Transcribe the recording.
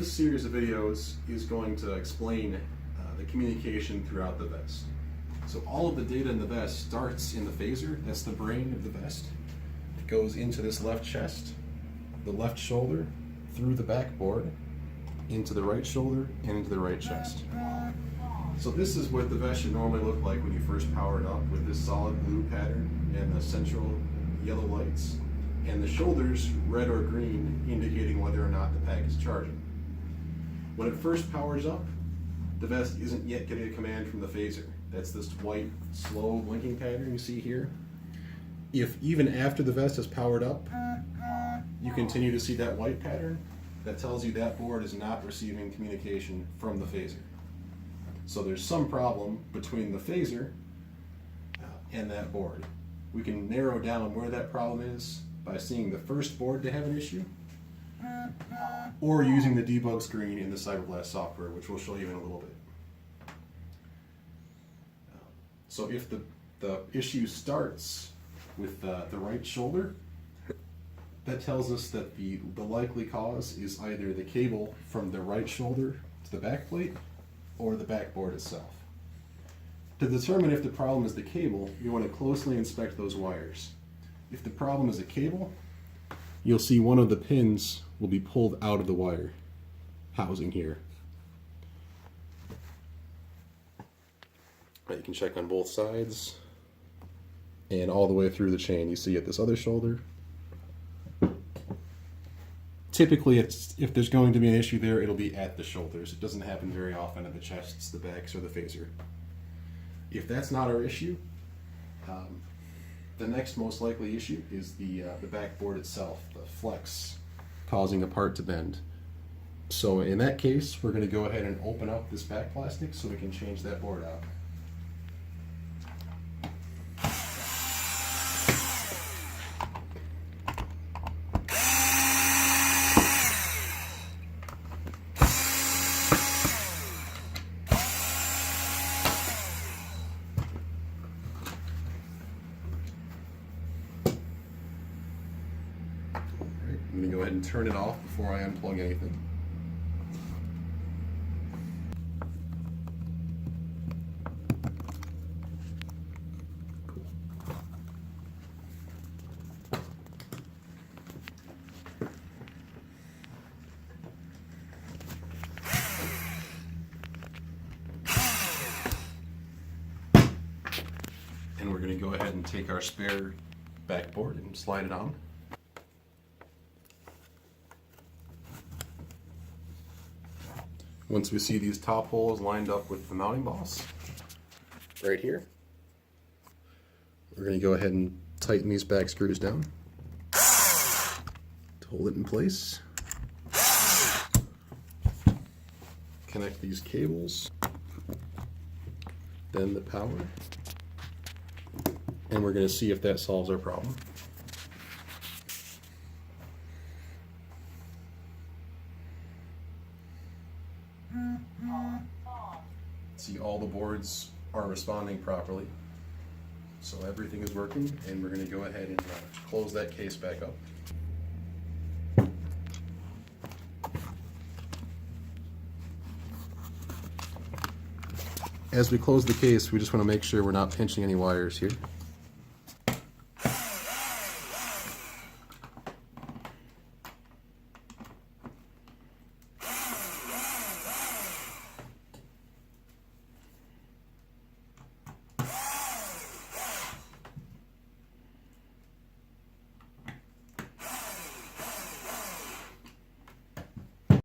this series of videos is going to explain the communication throughout the vest. So all of the data in the vest starts in the phaser. That's the brain of the vest. It goes into this left chest, the left shoulder, through the backboard, into the right shoulder, and into the right chest. So this is what the vest should normally look like when you first power it up, with this solid blue pattern and the central yellow lights, and the shoulders red or green indicating whether or not the pack is charging. When it first powers up, the vest isn't yet getting a command from the phaser. That's this white slow blinking pattern you see here. If even after the vest is powered up, you continue to see that white pattern, that tells you that board is not receiving communication from the phaser. So there's some problem between the phaser and that board. We can narrow down where that problem is by seeing the first board to have an issue, or using the debug screen in the Cyberblast software, which we'll show you in a little bit. So if the issue starts with the right shoulder, that tells us that the likely cause is either the cable from the right shoulder to the back plate or the backboard itself. To determine if the problem is the cable, you want to closely inspect those wires. If the problem is a cable, you'll see one of the pins will be pulled out of the wire housing here. You can check on both sides and all the way through the chain. You see at this other shoulder. Typically, if there's going to be an issue there, it'll be at the shoulders. It doesn't happen very often at the chests, the backs, or the phaser. If that's not our issue, the next most likely issue is the backboard itself, the flex, causing a part to bend. So in that case, we're going to go ahead and open up this back plastic so we can change that board out. I'm going to go ahead and turn it off before I unplug anything. Cool. And we're going to go ahead and take our spare backboard and slide it on. Once we see these top holes lined up with the mounting boss, right here, we're going to go ahead and tighten these back screws down to hold it in place. Connect these cables, then the power, and we're going to see if that solves our problem. See, all the boards are responding properly, so everything is working, and we're going to go ahead and close that case back up. As we close the case, we just want to make sure we're not pinching any wires here.